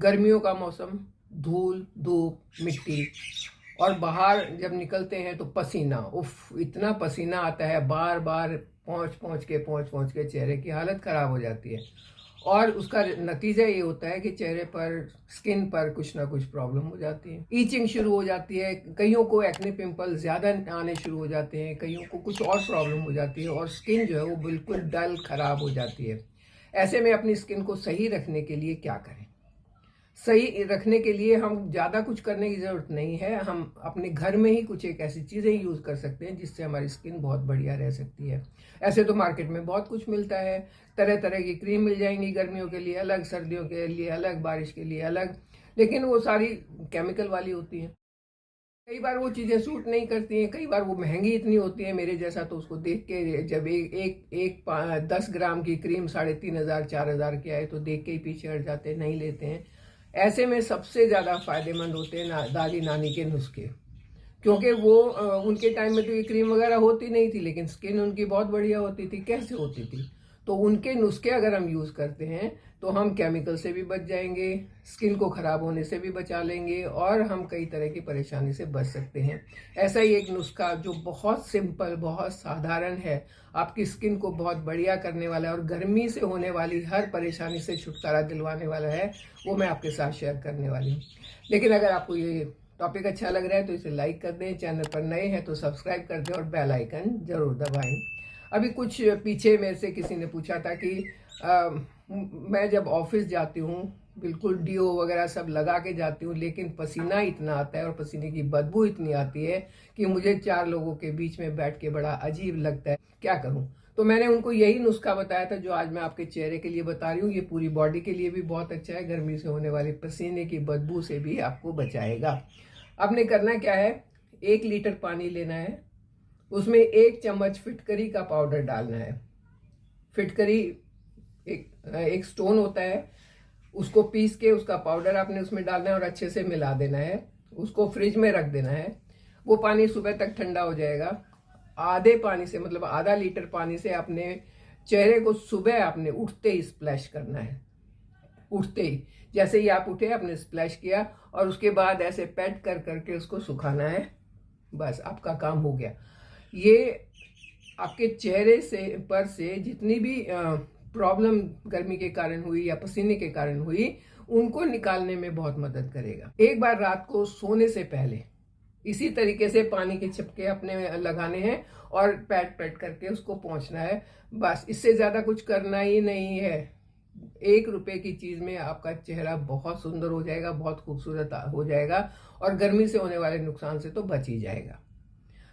गर्मियों का मौसम, धूल, धूप, मिट्टी, और बाहर जब निकलते हैं तो पसीना, उफ, इतना पसीना आता है, बार बार पहुँच के चेहरे की हालत ख़राब हो जाती है। और उसका नतीजा ये होता है कि चेहरे पर, स्किन पर कुछ ना कुछ प्रॉब्लम हो जाती है। ईचिंग शुरू हो जाती है, कईयों को एक्ने पिंपल ज़्यादा आने शुरू हो जाते हैं, कईयों को कुछ और प्रॉब्लम हो जाती है, और स्किन जो है वो बिल्कुल डल ख़राब हो जाती है। ऐसे में अपनी स्किन को सही रखने के लिए क्या करें? सही रखने के लिए हम ज़्यादा कुछ करने की ज़रूरत नहीं है। हम अपने घर में ही कुछ एक ऐसी चीज़ें यूज़ कर सकते हैं जिससे हमारी स्किन बहुत बढ़िया रह सकती है। ऐसे तो मार्केट में बहुत कुछ मिलता है, तरह तरह की क्रीम मिल जाएंगी, गर्मियों के लिए अलग, सर्दियों के लिए अलग, बारिश के लिए अलग, लेकिन वो सारी केमिकल वाली होती हैं। कई बार वो चीज़ें सूट नहीं करती हैं, कई बार वो महंगी इतनी होती है, मेरे जैसा तो उसको देख के, जब 10 ग्राम की क्रीम 3500 4000 की आए तो देख के ही पीछे हट जाते हैं, नहीं लेते हैं। ऐसे में सबसे ज़्यादा फायदेमंद होते हैं दादी नानी के नुस्खे, क्योंकि वो उनके टाइम में तो ये क्रीम वगैरह होती नहीं थी, लेकिन स्किन उनकी बहुत बढ़िया होती थी। कैसे होती थी? तो उनके नुस्खे अगर हम यूज़ करते हैं तो हम केमिकल से भी बच जाएंगे, स्किन को ख़राब होने से भी बचा लेंगे, और हम कई तरह की परेशानी से बच सकते हैं। ऐसा ही एक नुस्खा जो बहुत सिंपल, बहुत साधारण है, आपकी स्किन को बहुत बढ़िया करने वाला है और गर्मी से होने वाली हर परेशानी से छुटकारा दिलवाने वाला है, वो मैं आपके साथ शेयर करने वाली हूँ। लेकिन अगर आपको ये टॉपिक अच्छा लग रहा है तो इसे लाइक कर दें, चैनल पर नए हैं तो सब्सक्राइब कर दें और बेल आइकन ज़रूर दबाएं। अभी कुछ पीछे मेरे से किसी ने पूछा था कि मैं जब ऑफिस जाती हूँ, बिल्कुल डीओ वगैरह सब लगा के जाती हूँ, लेकिन पसीना इतना आता है और पसीने की बदबू इतनी आती है कि मुझे 4 लोगों के बीच में बैठ के बड़ा अजीब लगता है, क्या करूँ? तो मैंने उनको यही नुस्खा बताया था जो आज मैं आपके चेहरे के लिए बता रही हूँ। ये पूरी बॉडी के लिए भी बहुत अच्छा है, गर्मी से होने वाले पसीने की बदबू से भी आपको बचाएगा। आपने करना क्या है, 1 लीटर पानी लेना है, उसमें 1 चम्मच फिटकरी का पाउडर डालना है। फिटकरी एक स्टोन होता है, उसको पीस के उसका पाउडर आपने उसमें डालना है और अच्छे से मिला देना है। उसको फ्रिज में रख देना है। वो पानी सुबह तक ठंडा हो जाएगा। आधे पानी से, मतलब आधा लीटर पानी से अपने चेहरे को सुबह आपने उठते ही स्प्लैश करना है। उठते ही, जैसे ही आप उठे आपने स्प्लैश किया और उसके बाद ऐसे पैट कर करके उसको सुखाना है। बस आपका काम हो गया। ये आपके चेहरे से जितनी भी प्रॉब्लम गर्मी के कारण हुई या पसीने के कारण हुई, उनको निकालने में बहुत मदद करेगा। एक बार रात को सोने से पहले इसी तरीके से पानी के छिपके अपने लगाने हैं और पैट पैट करके उसको पोंछना है। बस, इससे ज़्यादा कुछ करना ही नहीं है। 1 रुपए की चीज़ में आपका चेहरा बहुत सुंदर हो जाएगा, बहुत खूबसूरत हो जाएगा, और गर्मी से होने वाले नुकसान से तो बच ही जाएगा।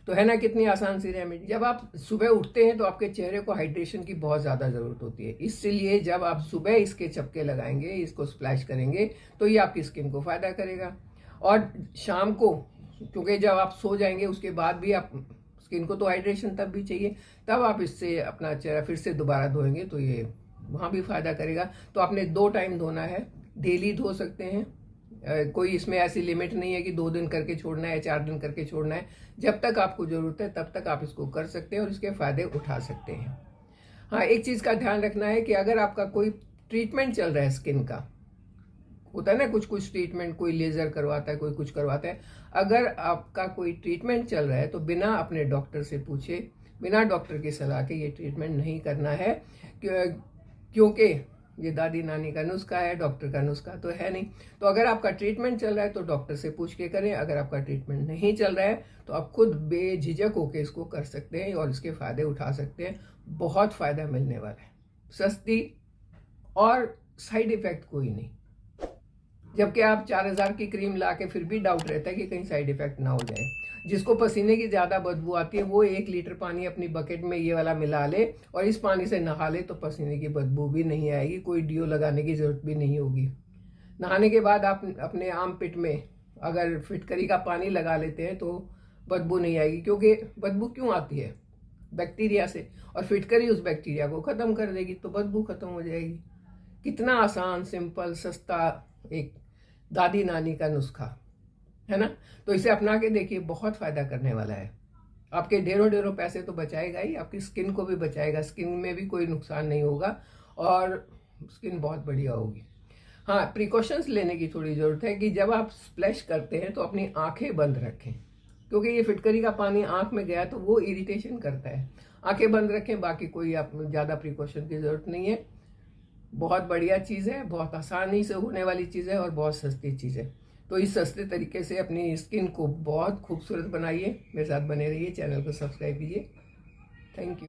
तो है ना कितनी आसान सी रेमेडी। जब आप सुबह उठते हैं तो आपके चेहरे को हाइड्रेशन की बहुत ज़्यादा ज़रूरत होती है, इसलिए जब आप सुबह इसके चपके लगाएंगे, इसको स्प्लैश करेंगे, तो ये आपकी स्किन को फ़ायदा करेगा। और शाम को, क्योंकि जब आप सो जाएंगे उसके बाद भी आप, स्किन को तो हाइड्रेशन तब भी चाहिए, तब आप इससे अपना चेहरा फिर से दोबारा धोएंगे तो ये वहाँ भी फ़ायदा करेगा। तो आपने 2 टाइम धोना है, डेली धो सकते हैं। कोई इसमें ऐसी लिमिट नहीं है कि 2 दिन करके छोड़ना है, 4 दिन करके छोड़ना है। जब तक आपको ज़रूरत है तब तक आप इसको कर सकते हैं और इसके फ़ायदे उठा सकते हैं। हाँ, एक चीज़ का ध्यान रखना है कि अगर आपका कोई ट्रीटमेंट चल रहा है, स्किन का होता है ना, कुछ कुछ ट्रीटमेंट, कोई लेज़र करवाता है, कोई कुछ करवाता है। अगर आपका कोई ट्रीटमेंट चल रहा है तो बिना अपने डॉक्टर से पूछे, बिना डॉक्टर की सलाह के ये ट्रीटमेंट नहीं करना है, क्योंकि ये दादी नानी का नुस्खा है, डॉक्टर का नुस्खा तो है नहीं। तो अगर आपका ट्रीटमेंट चल रहा है तो डॉक्टर से पूछ के करें। अगर आपका ट्रीटमेंट नहीं चल रहा है तो आप खुद बेझिझक होकर इसको कर सकते हैं और इसके फ़ायदे उठा सकते हैं। बहुत फ़ायदा मिलने वाला है, सस्ती, और साइड इफ़ेक्ट कोई नहीं। जबकि आप 4000 की क्रीम ला के फिर भी डाउट रहता है कि कहीं साइड इफ़ेक्ट ना हो जाए। जिसको पसीने की ज़्यादा बदबू आती है वो 1 लीटर पानी अपनी बकेट में ये वाला मिला ले और इस पानी से नहा ले, तो पसीने की बदबू भी नहीं आएगी, कोई डीओ लगाने की ज़रूरत भी नहीं होगी। नहाने के बाद आप अपने आर्म पिट में अगर फिटकरी का पानी लगा लेते हैं तो बदबू नहीं आएगी। क्योंकि बदबू क्यों आती है? बैक्टीरिया से, और फिटकरी उस बैक्टीरिया को ख़त्म कर देगी तो बदबू ख़त्म हो जाएगी। कितना आसान, सिंपल, सस्ता एक दादी नानी का नुस्खा है ना। तो इसे अपना के देखिए, बहुत फ़ायदा करने वाला है। आपके ढेरों ढेरों पैसे तो बचाएगा ही, आपकी स्किन को भी बचाएगा, स्किन में भी कोई नुकसान नहीं होगा और स्किन बहुत बढ़िया होगी। हाँ, प्रिकॉशंस लेने की थोड़ी ज़रूरत है कि जब आप स्प्लैश करते हैं तो अपनी आंखें बंद रखें, क्योंकि ये फिटकरी का पानी आंख में गया तो वो इरिटेशन करता है। आंखें बंद रखें, बाकी कोई आप ज़्यादा प्रिकॉशन की ज़रूरत नहीं है। बहुत बढ़िया चीज़ है, बहुत आसानी से होने वाली चीज़ है और बहुत सस्ती चीज़ है। तो इस सस्ते तरीके से अपनी स्किन को बहुत खूबसूरत बनाइए। मेरे साथ बने रहिए, चैनल को सब्सक्राइब कीजिए। Thank you.